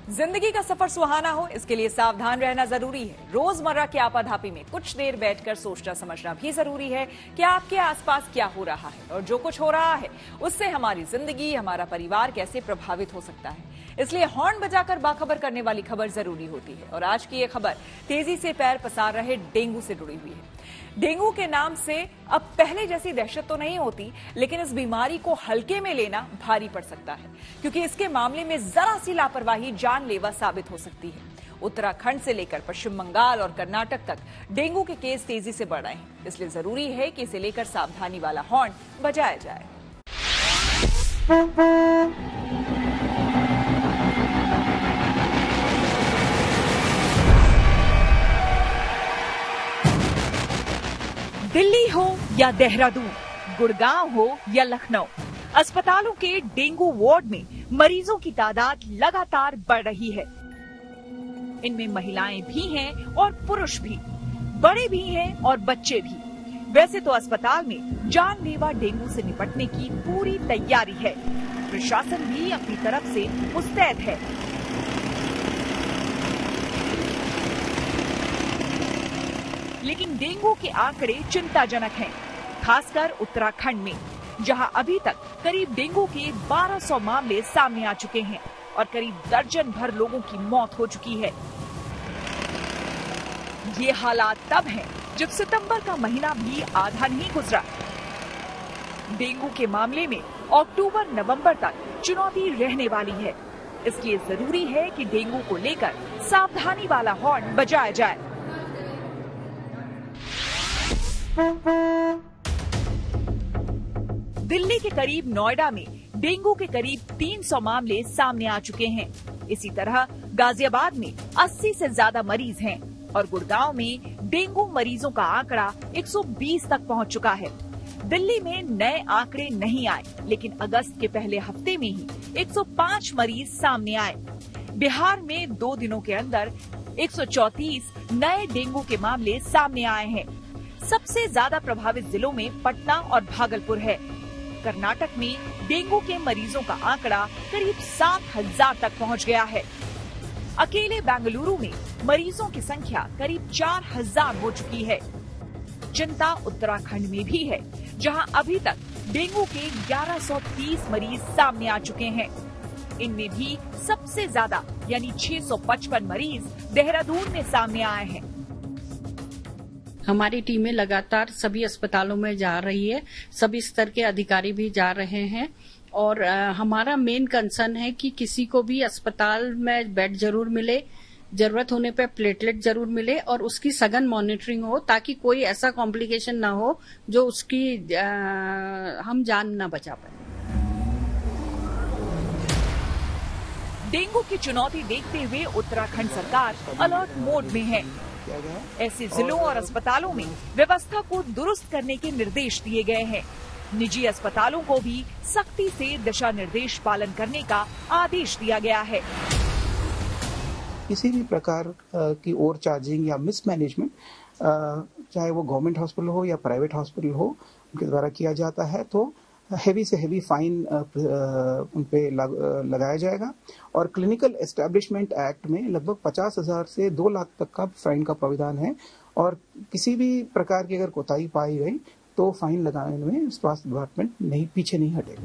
जिंदगी का सफर सुहाना हो, इसके लिए सावधान रहना जरूरी है। रोजमर्रा की आपाधापी में कुछ देर बैठकर सोचना समझना भी जरूरी है कि आपके आसपास क्या हो रहा है और जो कुछ हो रहा है उससे हमारी जिंदगी, हमारा परिवार कैसे प्रभावित हो सकता है। इसलिए हॉर्न बजाकर बाखबर करने वाली खबर जरूरी होती है। और आज की ये खबर तेजी से पैर पसार रहे डेंगू से जुड़ी हुई है। डेंगू के नाम से अब पहले जैसी दहशत तो नहीं होती, लेकिन इस बीमारी को हल्के में लेना भारी पड़ सकता है, क्योंकि इसके मामले में जरा सी लापरवाही जानलेवा साबित हो सकती है। उत्तराखंड से लेकर पश्चिम बंगाल और कर्नाटक तक डेंगू के केस तेजी से बढ़ रहे हैं। इसलिए जरूरी है कि इसे लेकर सावधानी वाला हॉर्न बजाया जाए। दिल्ली हो या देहरादून, गुड़गांव हो या लखनऊ, अस्पतालों के डेंगू वार्ड में मरीजों की तादाद लगातार बढ़ रही है। इनमें महिलाएं भी हैं और पुरुष भी, बड़े भी हैं और बच्चे भी। वैसे तो अस्पताल में जानलेवा डेंगू से निपटने की पूरी तैयारी है। प्रशासन भी अपनी तरफ से मुस्तैद है। लेकिन डेंगू के आंकड़े चिंताजनक हैं, खासकर उत्तराखंड में, जहां अभी तक करीब डेंगू के 1200 मामले सामने आ चुके हैं और करीब दर्जन भर लोगों की मौत हो चुकी है। ये हालात तब हैं जब सितंबर का महीना भी आधा नहीं गुजरा। डेंगू के मामले में अक्टूबर-नवंबर तक चुनौती रहने वाली है। इसलिए जरूरी है कि डेंगू को लेकर सावधानी वाला हॉर्न बजाया जाए। दिल्ली के करीब नोएडा में डेंगू के करीब 300 मामले सामने आ चुके हैं। इसी तरह गाजियाबाद में 80 से ज्यादा मरीज हैं और गुड़गांव में डेंगू मरीजों का आंकड़ा 120 तक पहुंच चुका है। दिल्ली में नए आंकड़े नहीं आए, लेकिन अगस्त के पहले हफ्ते में ही 105 मरीज सामने आए। बिहार में 2 दिनों के अंदर 134 नए डेंगू के मामले सामने आए हैं। सबसे ज्यादा प्रभावित जिलों में पटना और भागलपुर है। कर्नाटक में डेंगू के मरीजों का आंकड़ा करीब 7,000 तक पहुंच गया है। अकेले बेंगलुरु में मरीजों की संख्या करीब 4,000 हो चुकी है। चिंता उत्तराखंड में भी है, जहां अभी तक डेंगू के 1130 मरीज सामने आ चुके हैं। इनमें भी सबसे ज्यादा यानी 655 मरीज देहरादून में सामने आए हैं। हमारी टीमें लगातार सभी अस्पतालों में जा रही है, सभी स्तर के अधिकारी भी जा रहे हैं और हमारा मेन कंसर्न है कि किसी को भी अस्पताल में बेड जरूर मिले, जरूरत होने पे प्लेटलेट जरूर मिले और उसकी सघन मॉनिटरिंग हो, ताकि कोई ऐसा कॉम्प्लिकेशन ना हो जो उसकी हम जान न बचा पाए। डेंगू की चुनौती देखते हुए उत्तराखंड सरकार अलर्ट मोड में है। ऐसे जिलों और अस्पतालों में व्यवस्था को दुरुस्त करने के निर्देश दिए गए हैं। निजी अस्पतालों को भी सख्ती से दिशा निर्देश पालन करने का आदेश दिया गया है। किसी भी प्रकार की ओवर चार्जिंग या मिसमैनेजमेंट, चाहे वो गवर्नमेंट हॉस्पिटल हो या प्राइवेट हॉस्पिटल हो, उनके द्वारा किया जाता है तो हेवी से हेवी फाइन उन पे लगाया जाएगा। और क्लिनिकल एस्टैब्लिशमेंट एक्ट में लगभग 50,000 से 2 लाख तक का फाइन का प्रावधान है और किसी भी प्रकार की अगर कोताही पाई गई तो फाइन लगाने में स्वास्थ्य डिपार्टमेंट पीछे नहीं हटेगा।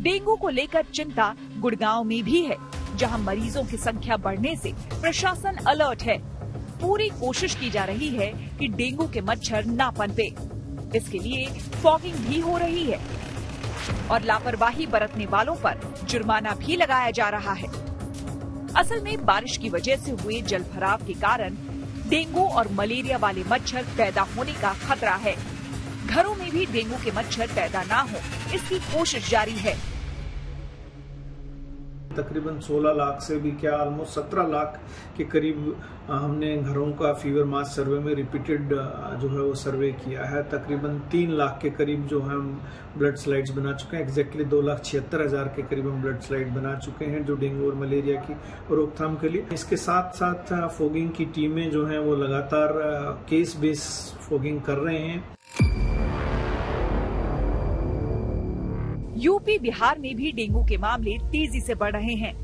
डेंगू को लेकर चिंता गुड़गांव में भी है, जहां मरीजों की संख्या बढ़ने से प्रशासन अलर्ट है। पूरी कोशिश की जा रही है कि डेंगू के मच्छर ना पनपे। इसके लिए फॉगिंग भी हो रही है और लापरवाही बरतने वालों पर जुर्माना भी लगाया जा रहा है। असल में बारिश की वजह से हुए जल भराव के कारण डेंगू और मलेरिया वाले मच्छर पैदा होने का खतरा है। घरों में भी डेंगू के मच्छर पैदा ना हो, इसकी कोशिश जारी है। तकरीबन 16 लाख से भी क्या ऑलमोस्ट 17 लाख के करीब हमने घरों का फीवर मास सर्वे में रिपीटेड जो है वो सर्वे किया है। तकरीबन 3 लाख के करीब जो है हम ब्लड स्लाइड्स बना चुके हैं। एग्जैक्टली 2,76,000 के करीब हम ब्लड स्लाइड बना चुके हैं जो डेंगू और मलेरिया की रोकथाम के लिए। इसके साथ साथ फॉगिंग की टीमें जो हैं वो लगातार केस बेस फॉगिंग कर रहे हैं। यूपी बिहार में भी डेंगू के मामले तेजी से बढ़ रहे हैं।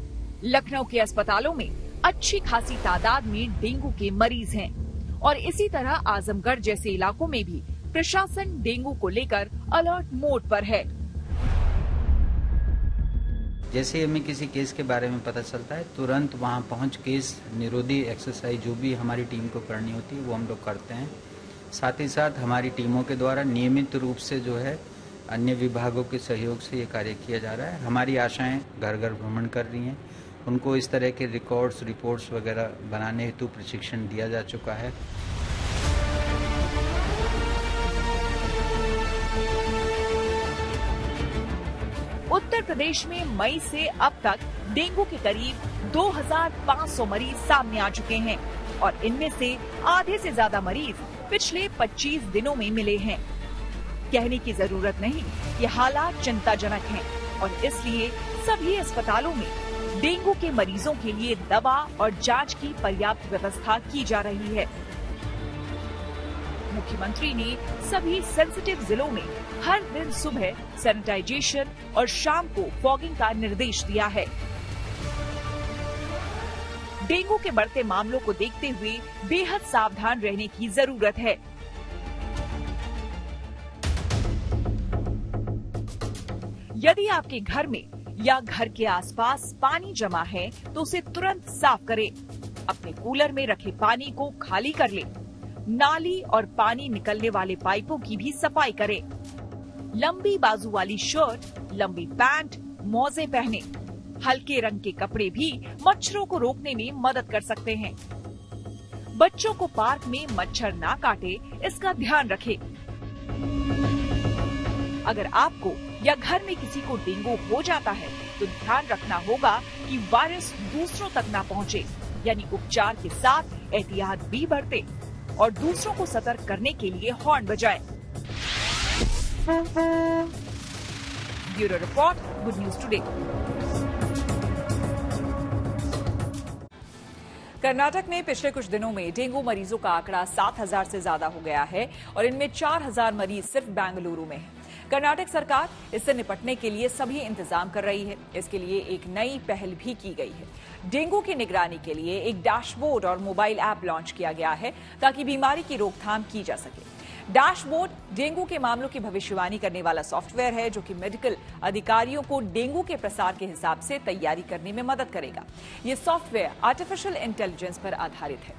लखनऊ के अस्पतालों में अच्छी खासी तादाद में डेंगू के मरीज हैं और इसी तरह आजमगढ़ जैसे इलाकों में भी प्रशासन डेंगू को लेकर अलर्ट मोड पर है। जैसे हमें किसी केस के बारे में पता चलता है, तुरंत वहां पहुंच केस निरोधी एक्सरसाइज जो भी हमारी टीम को करनी होती है वो हम लोग करते हैं। साथ ही साथ हमारी टीमों के द्वारा नियमित रूप से जो है अन्य विभागों के सहयोग से ये कार्य किया जा रहा है। हमारी आशाएं घर घर भ्रमण कर रही हैं, उनको इस तरह के रिपोर्ट्स वगैरह बनाने हेतु प्रशिक्षण दिया जा चुका है। उत्तर प्रदेश में मई से अब तक डेंगू के करीब 2500 मरीज सामने आ चुके हैं और इनमें से आधे से ज्यादा मरीज पिछले 25 दिनों में मिले हैं। कहने की जरूरत नहीं, ये हालात चिंताजनक हैं और इसलिए सभी अस्पतालों में डेंगू के मरीजों के लिए दवा और जांच की पर्याप्त व्यवस्था की जा रही है। मुख्यमंत्री ने सभी सेंसिटिव जिलों में हर दिन सुबह सैनिटाइजेशन और शाम को फॉगिंग का निर्देश दिया है। डेंगू के बढ़ते मामलों को देखते हुए बेहद सावधान रहने की जरूरत है। यदि आपके घर में या घर के आसपास पानी जमा है तो उसे तुरंत साफ करें। अपने कूलर में रखे पानी को खाली कर लें। नाली और पानी निकलने वाले पाइपों की भी सफाई करें। लंबी बाजू वाली शर्ट, लंबी पैंट, मोजे पहने। हल्के रंग के कपड़े भी मच्छरों को रोकने में मदद कर सकते हैं। बच्चों को पार्क में मच्छर ना काटे, इसका ध्यान रखें। अगर आपको या घर में किसी को डेंगू हो जाता है तो ध्यान रखना होगा कि वायरस दूसरों तक ना पहुंचे, यानी उपचार के साथ एहतियात भी बरतें और दूसरों को सतर्क करने के लिए हॉर्न बजाएं। Bureau report, good news today. Karnataka में पिछले कुछ दिनों में डेंगू मरीजों का आंकड़ा 7000 से ज्यादा हो गया है और इनमें 4000 मरीज सिर्फ बेंगलुरु में हैं। कर्नाटक सरकार इससे निपटने के लिए सभी इंतजाम कर रही है। इसके लिए एक नई पहल भी की गई है। डेंगू की निगरानी के लिए एक डैशबोर्ड और मोबाइल ऐप लॉन्च किया गया है ताकि बीमारी की रोकथाम की जा सके। डैशबोर्ड डेंगू के मामलों की भविष्यवाणी करने वाला सॉफ्टवेयर है जो कि मेडिकल अधिकारियों को डेंगू के प्रसार के हिसाब से तैयारी करने में मदद करेगा। ये सॉफ्टवेयर आर्टिफिशियल इंटेलिजेंस पर आधारित है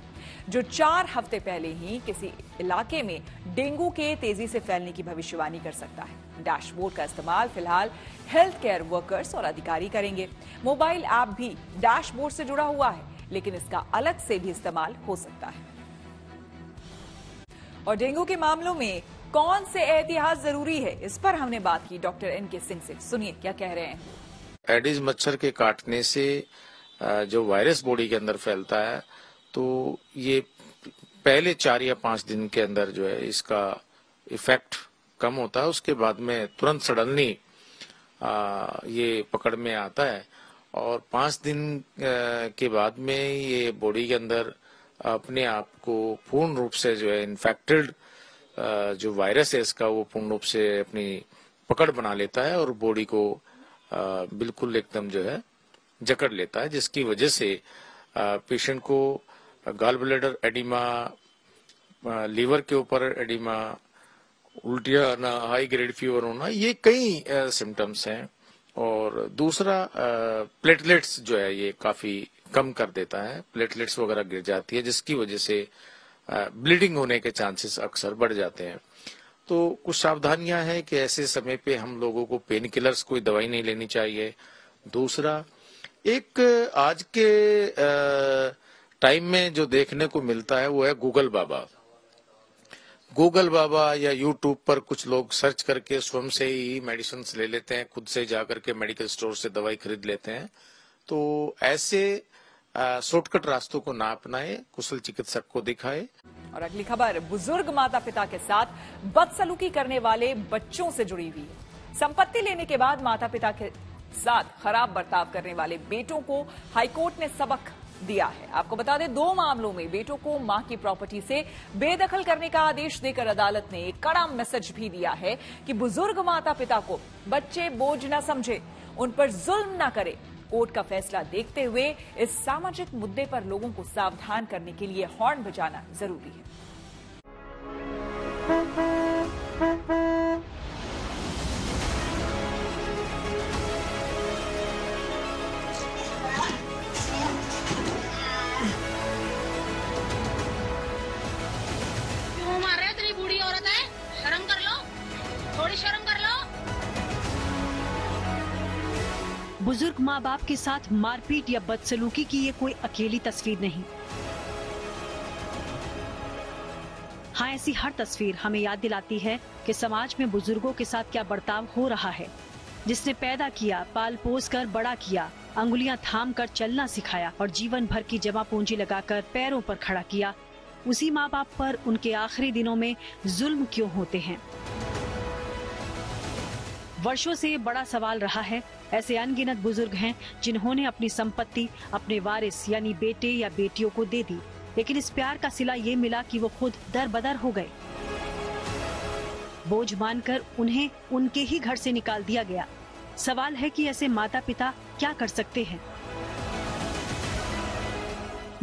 जो 4 हफ्ते पहले ही किसी इलाके में डेंगू के तेजी से फैलने की भविष्यवाणी कर सकता है। डैशबोर्ड का इस्तेमाल फिलहाल हेल्थ केयर वर्कर्स और अधिकारी करेंगे। मोबाइल ऐप भी डैशबोर्ड से जुड़ा हुआ है, लेकिन इसका अलग से भी इस्तेमाल हो सकता है। और डेंगू के मामलों में कौन से एहतियात जरूरी है, इस पर हमने बात की डॉक्टर एनके सिंह से। सुनिए क्या कह रहे हैं। एडिस मच्छर के काटने से जो वायरस बॉडी के अंदर फैलता है तो ये पहले 4 या 5 दिन के अंदर जो है इसका इफेक्ट कम होता है। उसके बाद में तुरंत सडनली ये पकड़ में आता है और 5 दिन के बाद में ये बॉडी के अंदर अपने आप को पूर्ण रूप से जो है इन्फेक्टेड जो वायरस है इसका वो पूर्ण रूप से अपनी पकड़ बना लेता है और बॉडी को बिल्कुल एकदम जो है जकड़ लेता है, जिसकी वजह से पेशेंट को गॉल ब्लैडर एडिमा, लीवर के ऊपर एडिमा, उल्टियाँ आना, हाई ग्रेड फीवर होना, ये कई सिम्टम्स हैं। और दूसरा प्लेटलेट्स जो है ये काफी कम कर देता है, प्लेटलेट्स वगैरह गिर जाती है जिसकी वजह से ब्लीडिंग होने के चांसेस अक्सर बढ़ जाते हैं। तो कुछ सावधानियां हैं कि ऐसे समय पे हम लोगों को पेन किलर्स कोई दवाई नहीं लेनी चाहिए। दूसरा, एक आज के टाइम में जो देखने को मिलता है वो है गूगल बाबा या यूट्यूब पर कुछ लोग सर्च करके स्वयं से ही मेडिसिन ले लेते हैं, खुद से जाकर के मेडिकल स्टोर से दवाई खरीद लेते हैं। तो ऐसे शॉर्टकट रास्तों को ना अपनाएं, कुशल चिकित्सक को दिखाएं। और अगली खबर बुजुर्ग माता पिता के साथ बदसलूकी करने वाले बच्चों से जुड़ी हुई है। संपत्ति लेने के बाद माता पिता के साथ खराब बर्ताव करने वाले बेटों को हाईकोर्ट ने सबक दिया है। आपको बता दें, 2 मामलों में बेटों को मां की प्रॉपर्टी से बेदखल करने का आदेश देकर अदालत ने एक कड़ा मैसेज भी दिया है कि बुजुर्ग माता पिता को बच्चे बोझ न समझे, उन पर जुल्म न करे। कोर्ट का फैसला देखते हुए इस सामाजिक मुद्दे पर लोगों को सावधान करने के लिए हॉर्न बजाना जरूरी है। क्यों मार रहे हो? इतनी बूढ़ी औरत है, शर्म कर लो, थोड़ी शर्म कर लो। बुजुर्ग माँ बाप के साथ मारपीट या बदसलूकी की ये कोई अकेली तस्वीर नहीं। हाँ, ऐसी हर तस्वीर हमें याद दिलाती है कि समाज में बुजुर्गों के साथ क्या बर्ताव हो रहा है। जिसने पैदा किया, पाल पोस कर बड़ा किया, अंगुलियां थाम कर चलना सिखाया और जीवन भर की जमा पूंजी लगाकर पैरों पर खड़ा किया, उसी माँ बाप पर उनके आखिरी दिनों में जुल्म क्यों होते हैं? वर्षों से बड़ा सवाल रहा है। ऐसे अनगिनत बुजुर्ग हैं जिन्होंने अपनी संपत्ति अपने वारिस यानी बेटे या बेटियों को दे दी, लेकिन इस प्यार का सिला ये मिला कि वो खुद दरबदर हो गए। बोझ मानकर उन्हें उनके ही घर से निकाल दिया गया। सवाल है कि ऐसे माता पिता क्या कर सकते हैं?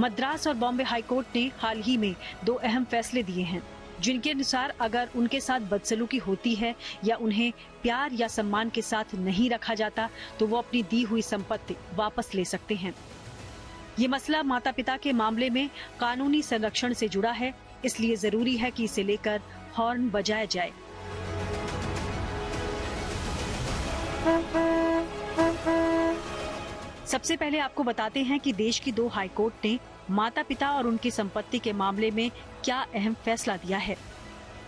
मद्रास और बॉम्बे हाईकोर्ट ने हाल ही में 2 अहम फैसले दिए हैं, जिनके अनुसार अगर उनके साथ बदसलूकी होती है या उन्हें प्यार या सम्मान के साथ नहीं रखा जाता तो वो अपनी दी हुई संपत्ति वापस ले सकते हैं। ये मसला माता पिता के मामले में कानूनी संरक्षण से जुड़ा है, इसलिए जरूरी है कि इसे लेकर हॉर्न बजाया जाए। सबसे पहले आपको बताते हैं कि देश की 2 हाईकोर्ट ने माता पिता और उनकी संपत्ति के मामले में क्या अहम फैसला दिया है।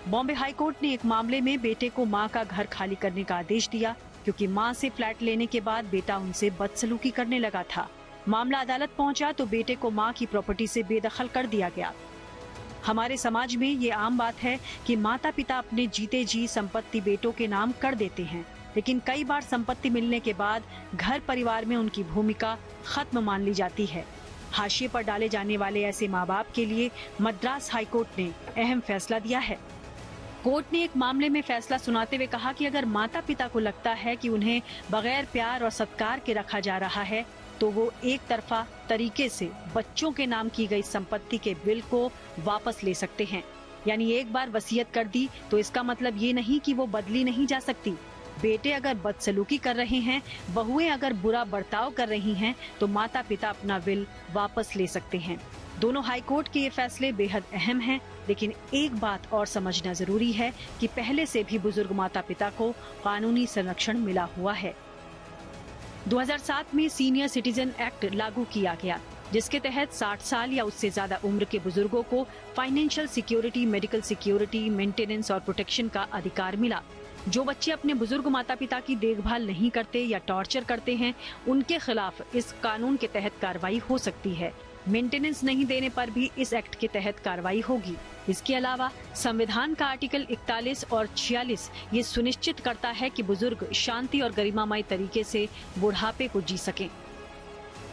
बॉम्बे हाईकोर्ट ने एक मामले में बेटे को मां का घर खाली करने का आदेश दिया, क्योंकि मां से फ्लैट लेने के बाद बेटा उनसे बदसलूकी करने लगा था। मामला अदालत पहुंचा तो बेटे को मां की प्रॉपर्टी से बेदखल कर दिया गया। हमारे समाज में ये आम बात है कि माता पिता अपने जीते जी संपत्ति बेटों के नाम कर देते हैं, लेकिन कई बार संपत्ति मिलने के बाद घर परिवार में उनकी भूमिका खत्म मान ली जाती है। हाशिए पर डाले जाने वाले ऐसे माँ बाप के लिए मद्रास हाईकोर्ट ने अहम फैसला दिया है। कोर्ट ने एक मामले में फैसला सुनाते हुए कहा कि अगर माता पिता को लगता है कि उन्हें बगैर प्यार और सत्कार के रखा जा रहा है तो वो एक तरफा तरीके से बच्चों के नाम की गई संपत्ति के बिल को वापस ले सकते हैं। यानी एक बार वसीयत कर दी तो इसका मतलब ये नहीं कि वो बदली नहीं जा सकती। बेटे अगर बदसलूकी कर रहे हैं, बहुएं अगर बुरा बर्ताव कर रही हैं, तो माता पिता अपना विल वापस ले सकते हैं। दोनों हाईकोर्ट के ये फैसले बेहद अहम हैं, लेकिन एक बात और समझना जरूरी है कि पहले से भी बुजुर्ग माता पिता को कानूनी संरक्षण मिला हुआ है। 2007 में सीनियर सिटीजन एक्ट लागू किया गया, जिसके तहत 60 साल या उससे ज्यादा उम्र के बुजुर्गों को financial security, medical security, maintenance और प्रोटेक्शन का अधिकार मिला। जो बच्चे अपने बुजुर्ग माता पिता की देखभाल नहीं करते या टॉर्चर करते हैं, उनके खिलाफ इस कानून के तहत कार्रवाई हो सकती है। मेंटेनेंस नहीं देने पर भी इस एक्ट के तहत कार्रवाई होगी। इसके अलावा संविधान का आर्टिकल 41 और 46 ये सुनिश्चित करता है कि बुजुर्ग शांति और गरिमामय तरीके से बुढ़ापे को जी सकें।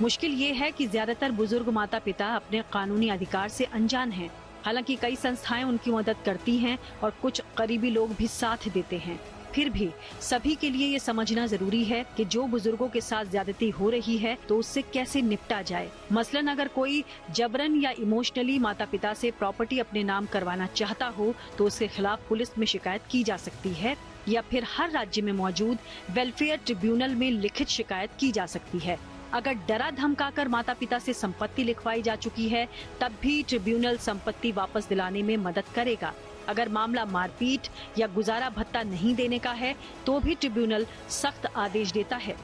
मुश्किल ये है कि ज्यादातर बुजुर्ग माता पिता अपने कानूनी अधिकार से अनजान हैं। हालांकि कई संस्थाएं उनकी मदद करती हैं और कुछ करीबी लोग भी साथ देते हैं। फिर भी सभी के लिए ये समझना जरूरी है कि जो बुजुर्गों के साथ ज्यादती हो रही है तो उससे कैसे निपटा जाए। मसलन अगर कोई जबरन या इमोशनली माता पिता से प्रॉपर्टी अपने नाम करवाना चाहता हो तो उसके खिलाफ पुलिस में शिकायत की जा सकती है, या फिर हर राज्य में मौजूद वेलफेयर ट्रिब्यूनल में लिखित शिकायत की जा सकती है। अगर डरा धमकाकर माता पिता से संपत्ति लिखवाई जा चुकी है तब भी ट्रिब्यूनल संपत्ति वापस दिलाने में मदद करेगा। अगर मामला मारपीट या गुजारा भत्ता नहीं देने का है तो भी ट्रिब्यूनल सख्त आदेश देता है।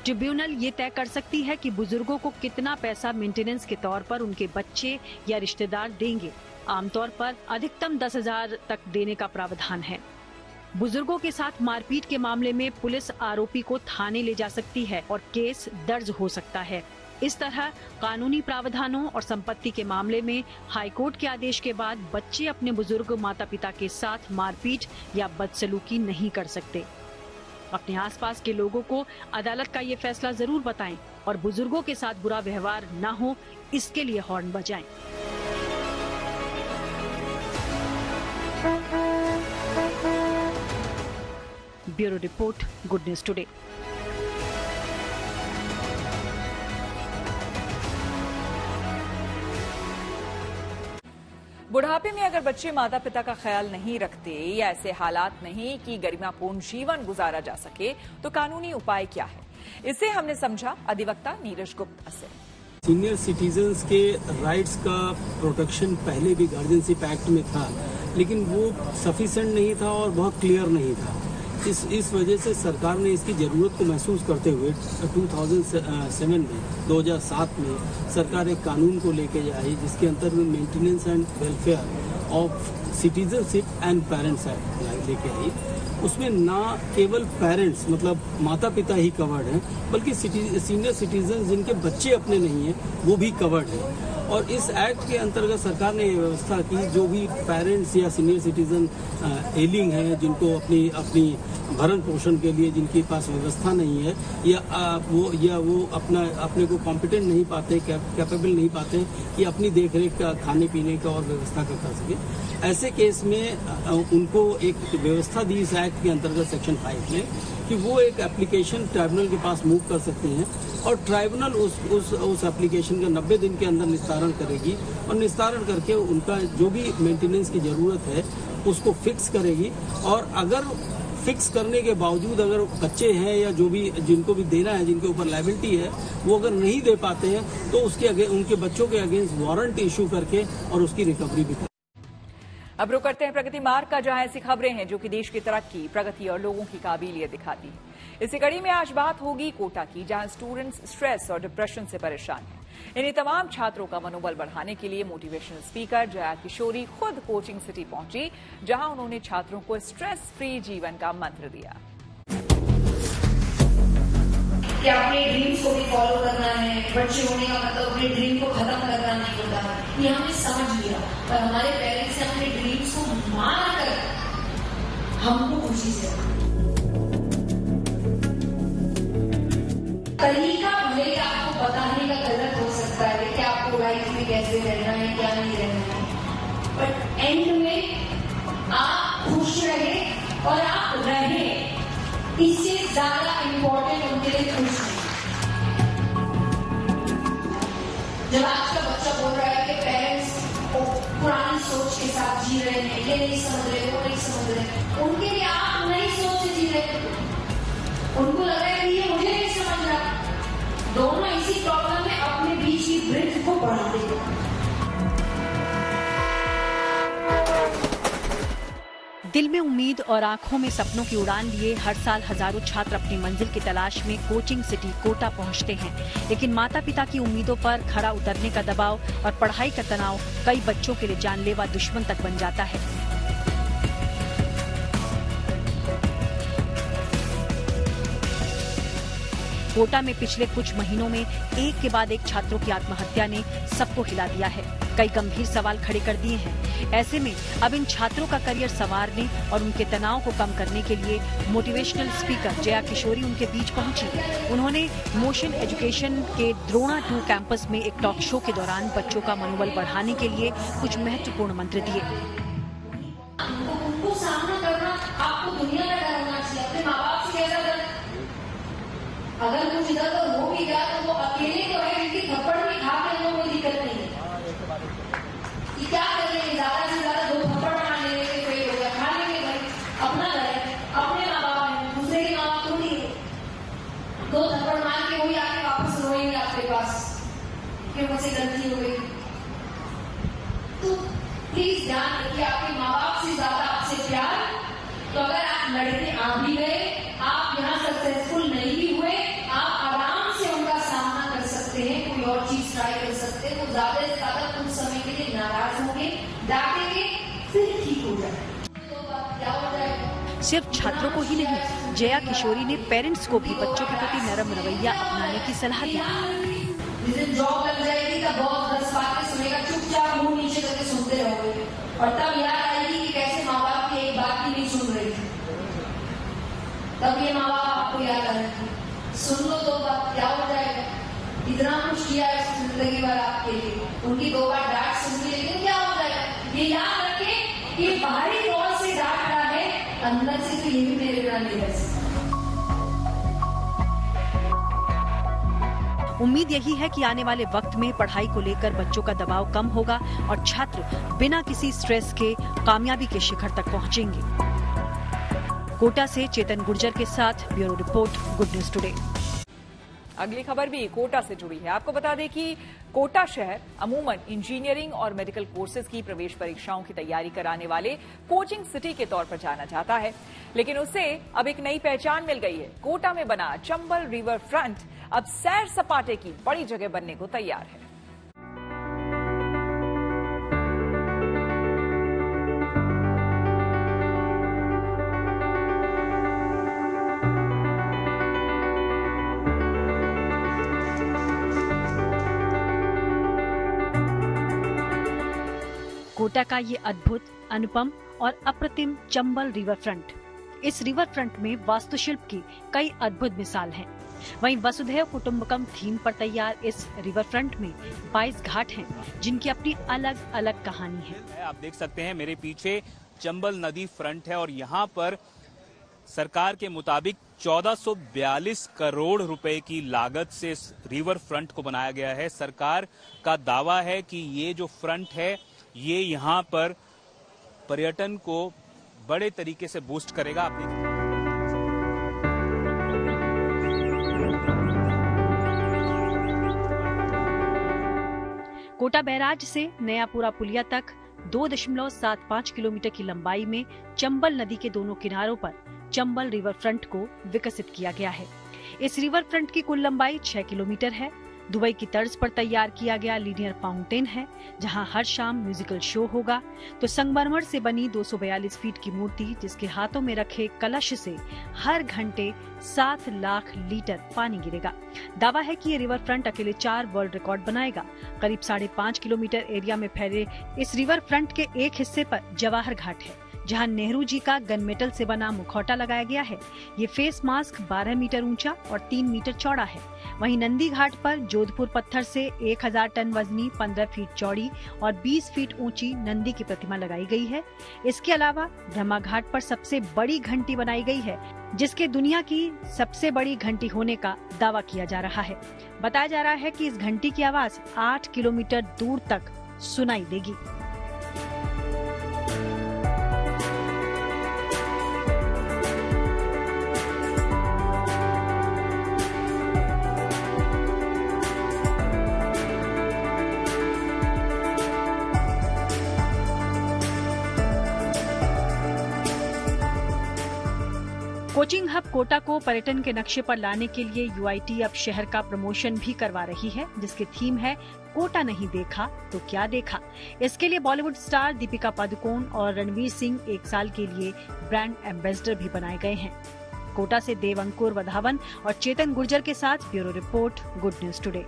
ट्रिब्यूनल ये तय कर सकती है कि बुजुर्गों को कितना पैसा मेंटेनेंस के तौर पर उनके बच्चे या रिश्तेदार देंगे। आमतौर पर अधिकतम 10,000 तक देने का प्रावधान है। बुजुर्गों के साथ मारपीट के मामले में पुलिस आरोपी को थाने ले जा सकती है और केस दर्ज हो सकता है। इस तरह कानूनी प्रावधानों और संपत्ति के मामले में हाईकोर्ट के आदेश के बाद बच्चे अपने बुजुर्ग माता पिता के साथ मारपीट या बदसलूकी नहीं कर सकते। अपने आसपास के लोगों को अदालत का ये फैसला जरूर बताएं और बुजुर्गों के साथ बुरा व्यवहार न हो, इसके लिए हॉर्न बजाएं। Bureau report, good news today. बुढ़ापे में अगर बच्चे माता पिता का ख्याल नहीं रखते या ऐसे हालात नहीं कि गरिमापूर्ण जीवन गुजारा जा सके, तो कानूनी उपाय क्या है, इसे हमने समझा अधिवक्ता नीरज गुप्ता से। सीनियर सिटीजन्स के राइट्स का प्रोटेक्शन पहले भी गार्जियनशिप एक्ट में था, लेकिन वो सफिशिएंट नहीं था और बहुत क्लियर नहीं था। इस वजह से सरकार ने इसकी ज़रूरत को महसूस करते हुए 2007 में सरकार एक कानून को लेके आई, जिसके अंतर्गत maintenance and welfare of citizenship and parents act लेके आई। उसमें ना केवल पेरेंट्स मतलब माता पिता ही कवर्ड हैं, बल्कि सीनियर सिटीजन जिनके बच्चे अपने नहीं हैं वो भी कवर्ड हैं। और इस एक्ट के अंतर्गत सरकार ने ये व्यवस्था की, जो भी पेरेंट्स या सीनियर सिटीजन एलिंग हैं, जिनको अपनी भरण पोषण के लिए जिनके पास व्यवस्था नहीं है या वो अपने को कॉम्पिटेंट नहीं पाते, कैपेबल नहीं पाते कि अपनी देखरेख का, खाने पीने का और व्यवस्था का कर सके, ऐसे केस में उनको एक व्यवस्था दी इस एक्ट के अंतर्गत सेक्शन 5 में कि वो एक एप्लीकेशन ट्राइब्यूनल के पास मूव कर सकते हैं और ट्राइब्यूनल उस एप्लीकेशन का 90 दिन के अंदर निस्तारण करेगी और निस्तारण करके उनका जो भी मेंटेनेंस की जरूरत है उसको फिक्स करेगी। और अगर फिक्स करने के बावजूद अगर बच्चे हैं या जो भी जिनको भी देना है, जिनके ऊपर लायबिलिटी है, वो अगर नहीं दे पाते हैं तो उनके बच्चों के अगेंस्ट वारंट इशू करके और उसकी रिकवरी भी करें। अब रुक करते हैं प्रगति मार्ग का, जहां ऐसी खबरें हैं जो कि देश की तरक्की, प्रगति और लोगों की काबिलियत दिखाती है। इसी कड़ी में आज बात होगी कोटा की, जहां स्टूडेंट्स स्ट्रेस और डिप्रेशन से परेशान हैं। इन्हीं तमाम छात्रों का मनोबल बढ़ाने के लिए मोटिवेशनल स्पीकर जया किशोरी खुद कोचिंग सिटी पहुंची, जहां उन्होंने छात्रों को स्ट्रेस फ्री जीवन का मंत्र दिया। कि अपने ड्रीम्स को भी फॉलो करना है, बच्चे होने का मतलब अपने ड्रीम को खत्म करना नहीं होता है, ये हमने समझ लिया। पर हमारे पेरेंट्स ने अपने ड्रीम्स को मान कर हमको खुशी से तरीका भले आपको बताने का गलत हो सकता है कि आपको लाइफ में कैसे रहना है, क्या नहीं रहना है, बट एंड में आप खुश रहे और आप रहे, इससे ज्यादा इम्पोर्टेंट उनके लिए खुश नहीं। जब आज का बच्चा बोल रहा है कि पेरेंट्स पुरानी सोच के साथ जी रहे हैं, ये नहीं समझ रहे, वो नहीं समझ रहे, उनके लिए आप नई सोच से जी रहे, उनको लग रहा है कि ये मुझे नहीं समझ रहा, दोनों इसी प्रॉब्लम में अपने बीच की ब्रिज को बढ़ाते हैं। दिल में उम्मीद और आंखों में सपनों की उड़ान लिए हर साल हजारों छात्र अपनी मंजिल की तलाश में कोचिंग सिटी कोटा पहुंचते हैं, लेकिन माता पिता की उम्मीदों पर खरा उतरने का दबाव और पढ़ाई का तनाव कई बच्चों के लिए जानलेवा दुश्मन तक बन जाता है। कोटा में पिछले कुछ महीनों में एक के बाद एक छात्रों की आत्महत्या ने सबको हिला दिया है, कई गंभीर सवाल खड़े कर दिए हैं। ऐसे में अब इन छात्रों का करियर संवारने और उनके तनाव को कम करने के लिए मोटिवेशनल स्पीकर जया किशोरी उनके बीच पहुंची। उन्होंने मोशन एजुकेशन के द्रोणा 2 कैंपस में एक टॉक शो के दौरान बच्चों का मनोबल बढ़ाने के लिए कुछ महत्वपूर्ण मंत्र दिए। उनको सामना करना आपको दुनिया का डर होना चाहिए, अपने माँ बाप से कैसा डर, अगर कुछ इधर तो हो भी गया तो वो अकेले तो है, इनकी थप्पड़ भी खा के लोगों को कोई दिक्कत नहीं है। क्या करेंगे, ज्यादा से ज्यादा 2 थप्पड़ खा लेंगे तो कोई हो गया, खा लेंगे भाई, अपना घर है, अपने माँ बाप है, दूसरे के माँ बाप थोड़ी है। 2 थप्पड़ मार के वही आके वापस रोएंगे आपके पास कि मुझसे गलती हो गई। तो प्लीज ध्यान रखिए, आपके माँ बाप से ज्यादा आपसे प्यार। तो अगर आप लड़के आ भी गए, आप यहाँ सक्सेसफुल नहीं भी हुए, आप आराम से उनका सामना कर सकते हैं, कोई और चीज ट्राई कर सकते हैं। तो ज्यादा से ज्यादा कुछ समय के लिए नाराज होंगे, डांटेंगे, फिर ठीक हो जाए। तो क्या हो जाएगा? सिर्फ छात्रों को ही नहीं, जया किशोरी ने पेरेंट्स को भी बच्चों के प्रति नरम रवैया अपनाने की सलाह दी। जिस दिन जॉब लग जाएगी तब बहुत 10 बातें सुनेगा, चुपचाप मुंह नीचे करके सुनते रहोगे और तब याद आएगी कि कैसे माँ बाप की एक बात भी नहीं सुन रही थी। तब ये माँ बाप आपको याद करेंगे। सुन लो 2 बार, क्या हो जाएगा? इतना कुछ किया है जिंदगी भर आपके लिए, उनकी 2 बार डांट सुन ली, लेकिन क्या हो जाएगा? ये याद रखें कि बाहरी तौर से डांट रहा है, अंदर से तो ये भी मेरे बिना नहीं रह सकता। उम्मीद यही है कि आने वाले वक्त में पढ़ाई को लेकर बच्चों का दबाव कम होगा और छात्र बिना किसी स्ट्रेस के कामयाबी के शिखर तक पहुंचेंगे। कोटा से चेतन गुर्जर के साथ bureau report, good news today. अगली खबर भी कोटा से जुड़ी है। आपको बता दें कि कोटा शहर अमूमन इंजीनियरिंग और मेडिकल कोर्सेज की प्रवेश परीक्षाओं की तैयारी कराने वाले कोचिंग सिटी के तौर पर जाना जाता है, लेकिन उसे अब एक नई पहचान मिल गई है। कोटा में बना चंबल रिवर फ्रंट अब सैर सपाटे की बड़ी जगह बनने को तैयार है। कोटा का ये अद्भुत, अनुपम और अप्रतिम चंबल रिवर फ्रंट। इस रिवर फ्रंट में वास्तुशिल्प की कई अद्भुत मिसाल हैं। वहीं वसुधैव कुटुंबकम थीम पर तैयार इस रिवर फ्रंट में 22 घाट हैं, जिनकी अपनी अलग अलग कहानी है। आप देख सकते हैं मेरे पीछे चंबल नदी फ्रंट है और यहाँ पर सरकार के मुताबिक 1442 करोड़ रुपए की लागत से इस रिवर फ्रंट को बनाया गया है। सरकार का दावा है कि ये जो फ्रंट है ये यहाँ पर पर्यटन को बड़े तरीके से बूस्ट करेगा। आप देखिए कोटा बैराज से नयापुरा पुलिया तक 2.75 किलोमीटर की लंबाई में चंबल नदी के दोनों किनारों पर चंबल रिवर फ्रंट को विकसित किया गया है। इस रिवर फ्रंट की कुल लंबाई 6 किलोमीटर है। दुबई की तर्ज पर तैयार किया गया लीनियर फाउंटेन है, जहां हर शाम म्यूजिकल शो होगा। तो संगमरमर से बनी 242 फीट की मूर्ति, जिसके हाथों में रखे कलश से हर घंटे 7 लाख लीटर पानी गिरेगा। दावा है कि ये रिवर फ्रंट अकेले 4 वर्ल्ड रिकॉर्ड बनाएगा। करीब 5.5 किलोमीटर एरिया में फैले इस रिवर फ्रंट के एक हिस्से पर जवाहर घाट है, जहां नेहरू जी का गन मेटल से बना मुखौटा लगाया गया है। ये फेस मास्क 12 मीटर ऊंचा और 3 मीटर चौड़ा है। वहीं नंदी घाट पर जोधपुर पत्थर से 1000 टन वजनी 15 फीट चौड़ी और 20 फीट ऊंची नंदी की प्रतिमा लगाई गई है। इसके अलावा ब्रह्मा घाट पर सबसे बड़ी घंटी बनाई गई है, जिसके दुनिया की सबसे बड़ी घंटी होने का दावा किया जा रहा है। बताया जा रहा है कि इस घंटी की आवाज 8 किलोमीटर दूर तक सुनाई देगी। कोचिंग हब कोटा को पर्यटन के नक्शे पर लाने के लिए यूआईटी अब शहर का प्रमोशन भी करवा रही है, जिसकी थीम है कोटा नहीं देखा तो क्या देखा। इसके लिए बॉलीवुड स्टार दीपिका पादुकोण और रणवीर सिंह 1 साल के लिए ब्रांड एम्बेसडर भी बनाए गए हैं। कोटा से देव अंकुर वधावन और चेतन गुर्जर के साथ bureau report, good news today.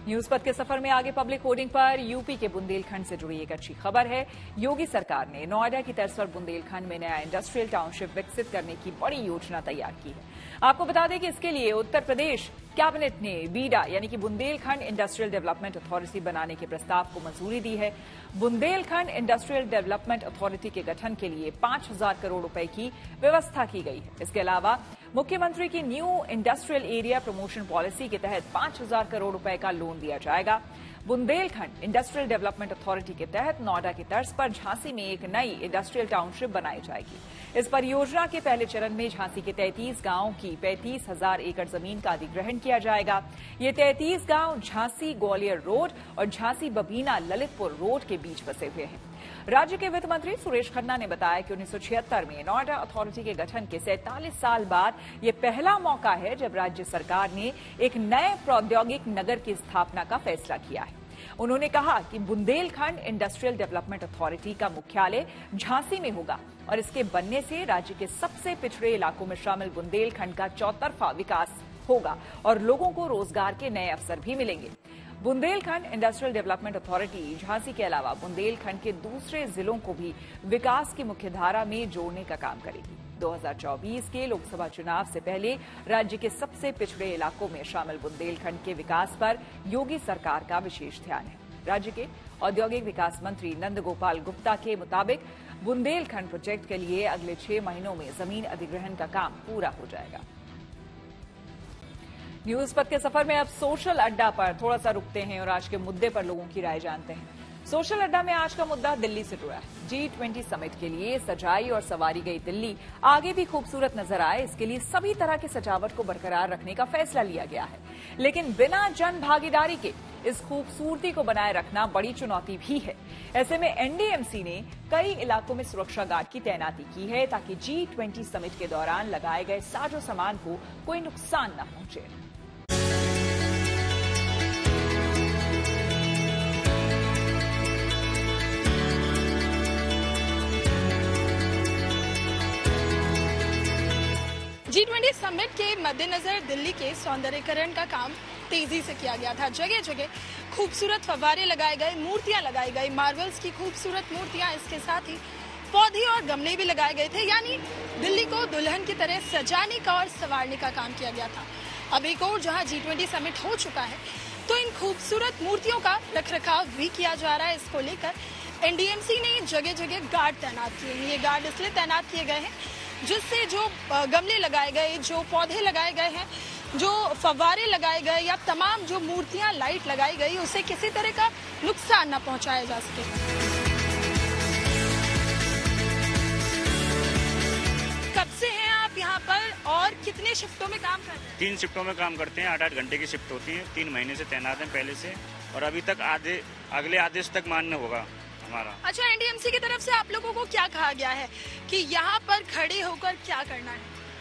News पथ के सफर में आगे पब्लिक होर्डिंग पर यूपी के बुंदेलखंड से जुड़ी एक अच्छी खबर है। योगी सरकार ने नोएडा की तर्ज पर बुंदेलखंड में नया इंडस्ट्रियल टाउनशिप विकसित करने की बड़ी योजना तैयार की है। आपको बता दें कि इसके लिए उत्तर प्रदेश कैबिनेट ने बीडा यानी कि बुंदेलखंड इंडस्ट्रियल डेवलपमेंट अथॉरिटी बनाने के प्रस्ताव को मंजूरी दी है। बुंदेलखंड इंडस्ट्रियल डेवलपमेंट अथॉरिटी के गठन के लिए 5000 करोड़ रुपए की व्यवस्था की गई है। इसके अलावा मुख्यमंत्री की new industrial area promotion policy के तहत 5000 करोड़ रुपए का लोन दिया जाएगा। बुंदेलखंड इंडस्ट्रियल डेवलपमेंट अथॉरिटी के तहत नोएडा की तर्ज पर झांसी में एक नई इंडस्ट्रियल टाउनशिप बनाई जाएगी। इस परियोजना के पहले चरण में झांसी के 33 गांवों की 35,000 एकड़ जमीन का अधिग्रहण किया जाएगा। ये 33 गांव झांसी ग्वालियर रोड और झांसी बबीना ललितपुर रोड के बीच बसे हुए हैं। राज्य के वित्त मंत्री सुरेश खन्ना ने बताया कि 1976 में नोएडा अथॉरिटी के गठन के 47 साल बाद ये पहला मौका है जब राज्य सरकार ने एक नए प्रौद्योगिक नगर की स्थापना का फैसला किया है। उन्होंने कहा कि बुंदेलखंड इंडस्ट्रियल डेवलपमेंट अथॉरिटी का मुख्यालय झांसी में होगा और इसके बनने से राज्य के सबसे पिछड़े इलाकों में शामिल बुंदेलखंड का चौतरफा विकास होगा और लोगों को रोजगार के नए अवसर भी मिलेंगे। Bundelkhand industrial development authority Jhansi के अलावा बुंदेलखंड के दूसरे जिलों को भी विकास की मुख्यधारा में जोड़ने का काम करेगी। 2024 के लोकसभा चुनाव से पहले राज्य के सबसे पिछड़े इलाकों में शामिल बुंदेलखंड के विकास पर योगी सरकार का विशेष ध्यान है। राज्य के औद्योगिक विकास मंत्री नंद गोपाल गुप्ता के मुताबिक बुंदेलखंड प्रोजेक्ट के लिए अगले 6 महीनों में जमीन अधिग्रहण का काम पूरा हो जाएगा। न्यूज पथ के सफर में अब सोशल अड्डा पर थोड़ा सा रुकते हैं और आज के मुद्दे पर लोगों की राय जानते हैं। सोशल अड्डा में आज का मुद्दा दिल्ली से जुड़ा है। G20 समिट के लिए सजाई और सवारी गई दिल्ली आगे भी खूबसूरत नजर आए, इसके लिए सभी तरह की सजावट को बरकरार रखने का फैसला लिया गया है। लेकिन बिना जन भागीदारी के इस खूबसूरती को बनाए रखना बड़ी चुनौती भी है। ऐसे में एनडीएमसी ने कई इलाकों में सुरक्षा गार्ड की तैनाती की है ताकि G20 समिट के दौरान लगाए गए साजो सामान को कोई नुकसान न पहुंचे। G20 समिट के मद्देनजर दिल्ली के सौंदर्यीकरण का काम तेजी से किया गया था। जगह जगह खूबसूरत फव्वारे लगाए गए, मूर्तियां लगाई गई, मार्बल्स की खूबसूरत मूर्तियां, इसके साथ ही पौधे और गमले भी लगाए गए थे। यानी दिल्ली को दुल्हन की तरह सजाने का और संवारने का काम किया गया था। अब एक और जहां G20 समिट हो चुका है तो इन खूबसूरत मूर्तियों का रखरखाव भी किया जा रहा है। इसको लेकर एनडीएमसी ने जगह जगह गार्ड तैनात किए हैं। ये गार्ड इसलिए तैनात किए गए हैं जिससे जो गमले लगाए गए, जो पौधे लगाए गए हैं, जो फव्वारे लगाए गए या तमाम जो मूर्तियां, लाइट लगाई गई, उसे किसी तरह का नुकसान न पहुंचाया जा सके। कब से हैं आप यहाँ पर और कितने शिफ्टों में काम करते हैं? 3 शिफ्टों में काम करते हैं। 8-8 घंटे की शिफ्ट होती है। 3 महीने से तैनात हैं पहले से, और अभी तक अगले आदेश तक मान्य होगा हमारा। अच्छा, एनडीएमसी की तरफ से आप लोगों को क्या कहा गया है कि यहाँ पर खड़े होकर क्या करना है?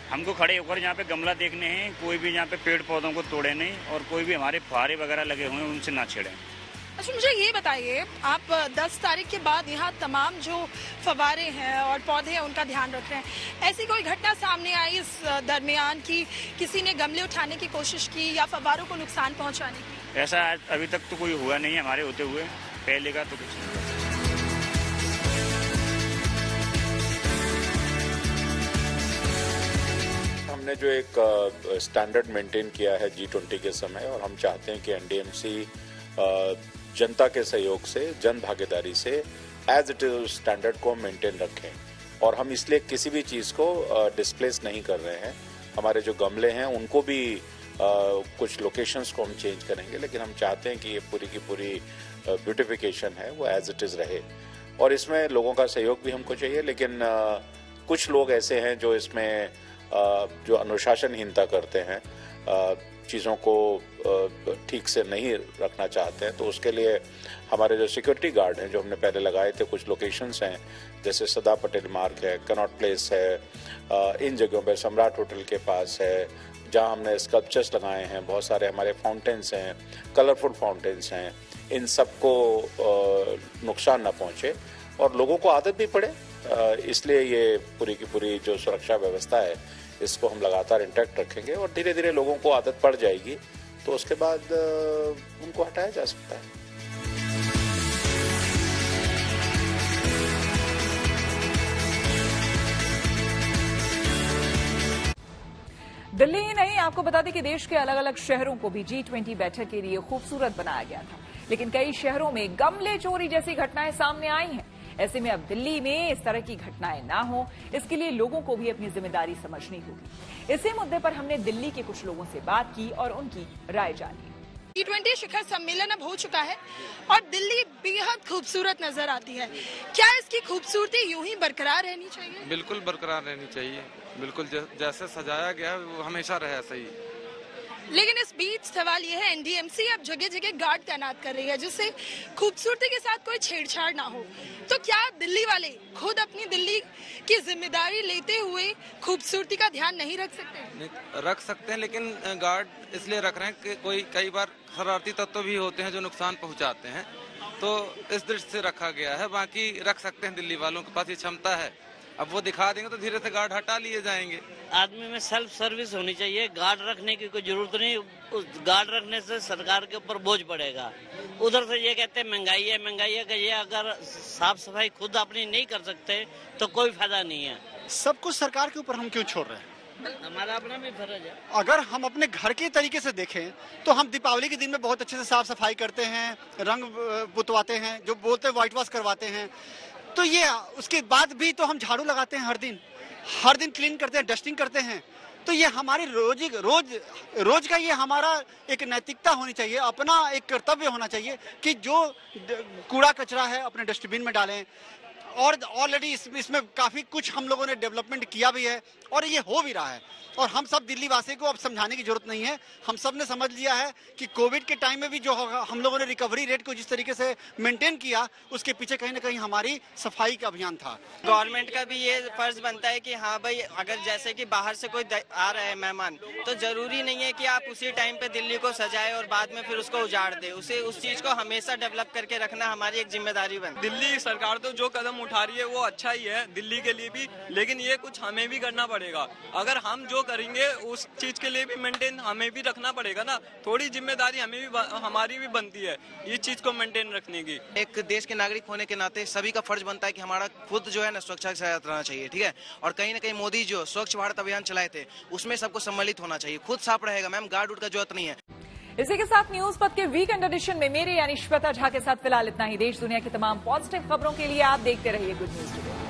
हमको खड़े होकर यहाँ पे गमला देखने हैं, कोई भी यहाँ पे पेड़ पौधों को तोड़े नहीं, और कोई भी हमारे फुहारे वगैरह लगे हुए हैं उनसे ना छेड़े। अच्छा, मुझे ये बताइए, आप 10 तारीख के बाद यहाँ तमाम जो फव्वारे हैं और पौधे हैं उनका ध्यान रख रहे हैं। ऐसी कोई घटना सामने आई इस दरमियान की किसी ने गमले उठाने की कोशिश की या फव्वारों को नुकसान पहुँचाने की? ऐसा अभी तक तो कोई हुआ नहीं हमारे होते हुए, पहले का तो कुछ नहीं। हमने जो एक स्टैंडर्ड मेंटेन किया है G20 के समय, और हम चाहते हैं कि एनडीएमसी जनता के सहयोग से, जन भागीदारी से एज इट इज स्टैंडर्ड को मेंटेन रखें। और हम इसलिए किसी भी चीज़ को डिस्प्लेस नहीं कर रहे हैं। हमारे जो गमले हैं उनको भी कुछ लोकेशंस को हम चेंज करेंगे, लेकिन हम चाहते हैं कि ये पूरी की पूरी ब्यूटिफिकेशन है वो एज इट इज़ रहे। और इसमें लोगों का सहयोग भी हमको चाहिए, लेकिन कुछ लोग ऐसे हैं जो इसमें जो अनुशासनहीनता करते हैं, चीज़ों को ठीक से नहीं रखना चाहते हैं, तो उसके लिए हमारे जो सिक्योरिटी गार्ड हैं जो हमने पहले लगाए थे, कुछ लोकेशंस हैं जैसे सदा पटेल मार्ग है, कनॉट प्लेस है, इन जगहों पर सम्राट होटल के पास है, जहां हमने स्कल्पचर्स लगाए हैं, बहुत सारे हमारे फाउंटेन्स हैं, कलरफुल फाउंटेन्स हैं, इन सबको नुकसान ना पहुंचे और लोगों को आदत भी पड़े। इसलिए ये पूरी की पूरी जो सुरक्षा व्यवस्था है इसको हम लगातार इंटैक्ट रखेंगे, और धीरे धीरे लोगों को आदत पड़ जाएगी तो उसके बाद उनको हटाया जा सकता है। दिल्ली ही नहीं, आपको बता दें कि देश के अलग अलग शहरों को भी G20 बैठक के लिए खूबसूरत बनाया गया था, लेकिन कई शहरों में गमले चोरी जैसी घटनाएं सामने आई हैं। ऐसे में अब दिल्ली में इस तरह की घटनाएं ना हो, इसके लिए लोगों को भी अपनी जिम्मेदारी समझनी होगी। इसी मुद्दे पर हमने दिल्ली के कुछ लोगों से बात की और उनकी राय जानी। G20 शिखर सम्मेलन अब हो चुका है और दिल्ली बेहद खूबसूरत नजर आती है। क्या इसकी खूबसूरती यूं ही बरकरार रहनी चाहिए? बिल्कुल बरकरार रहनी चाहिए, बिल्कुल जैसे सजाया गया है वो हमेशा रहे ऐसा ही। लेकिन इस बीच सवाल यह है, एनडीएमसी अब जगह जगह गार्ड तैनात कर रही है जिससे खूबसूरती के साथ कोई छेड़छाड़ ना हो। तो क्या दिल्ली वाले खुद अपनी दिल्ली की जिम्मेदारी लेते हुए खूबसूरती का ध्यान नहीं रख सकते? रख सकते हैं, लेकिन गार्ड इसलिए रख रहे हैं कि कोई कई बार शरारती तत्व भी होते हैं जो नुकसान पहुंचाते हैं, तो इस दृष्टि से रखा गया है। बाकी रख सकते हैं, दिल्ली वालों के पास ये क्षमता है अब वो दिखा देंगे तो धीरे से गार्ड हटा लिए जाएंगे। आदमी में सेल्फ सर्विस होनी चाहिए, गार्ड रखने की कोई जरूरत नहीं। उस गार्ड रखने से सरकार के ऊपर बोझ पड़ेगा। उधर से ये कहते हैं महंगाई है कि ये अगर साफ सफाई खुद अपनी नहीं कर सकते तो कोई फायदा नहीं है। सब कुछ सरकार के ऊपर हम क्यों छोड़ रहे हैं? हमारा अपना भी फर्ज है। अगर हम अपने घर के तरीके से देखें तो हम दीपावली के दिन में बहुत अच्छे से साफ सफाई करते हैं, रंग पुतवाते हैं, जो बोलते हैं व्हाइट वॉश करवाते हैं। तो ये उसके बाद भी तो हम झाड़ू लगाते हैं, हर दिन क्लीन करते हैं, डस्टिंग करते हैं। तो ये हमारी रोज का ये हमारा एक नैतिकता होनी चाहिए, अपना एक कर्तव्य होना चाहिए कि जो कूड़ा कचरा है अपने डस्टबिन में डालें। और ऑलरेडी इसमें काफी कुछ हम लोगों ने डेवलपमेंट किया भी है और ये हो भी रहा है। और हम सब दिल्ली वासी को अब समझाने की जरूरत नहीं है, हम सब ने समझ लिया है कि कोविड के टाइम में भी जो हम लोगों ने रिकवरी रेट को जिस तरीके से मेंटेन किया, उसके पीछे कहीं ना कहीं हमारी सफाई का अभियान था। गवर्नमेंट का भी ये फर्ज बनता है कि हाँ भाई, अगर जैसे कि बाहर से कोई आ रहा है मेहमान, तो जरूरी नहीं है कि आप उसी टाइम पे दिल्ली को सजाए और बाद में फिर उसको उजाड़ दे। उस चीज को हमेशा डेवलप करके रखना हमारी एक जिम्मेदारी बनती है। दिल्ली सरकार तो जो कदम उठा रही है वो अच्छा ही है दिल्ली के लिए भी, लेकिन ये कुछ हमें भी करना पड़ेगा। अगर हम जो करेंगे उस चीज के लिए भी मेंटेन हमें भी रखना पड़ेगा ना। थोड़ी जिम्मेदारी हमारी भी बनती है इस चीज को मेंटेन रखने की। एक देश के नागरिक होने के नाते सभी का फर्ज बनता है कि हमारा खुद जो है ना स्वच्छता के साथ रहना चाहिए, ठीक है। और कहीं ना कहीं मोदी जो स्वच्छ भारत अभियान चलाए थे उसमें सबको सम्मिलित होना चाहिए। खुद साफ रहेगा मैम, गार्ड उड़ का जरूरत नहीं है। इसी के साथ न्यूज पथ के वीकेंड एडिशन में मेरे यानी श्वेता झा के साथ फिलहाल इतना ही। देश दुनिया की तमाम पॉजिटिव खबरों के लिए आप देखते रहिए गुड न्यूज टुडे।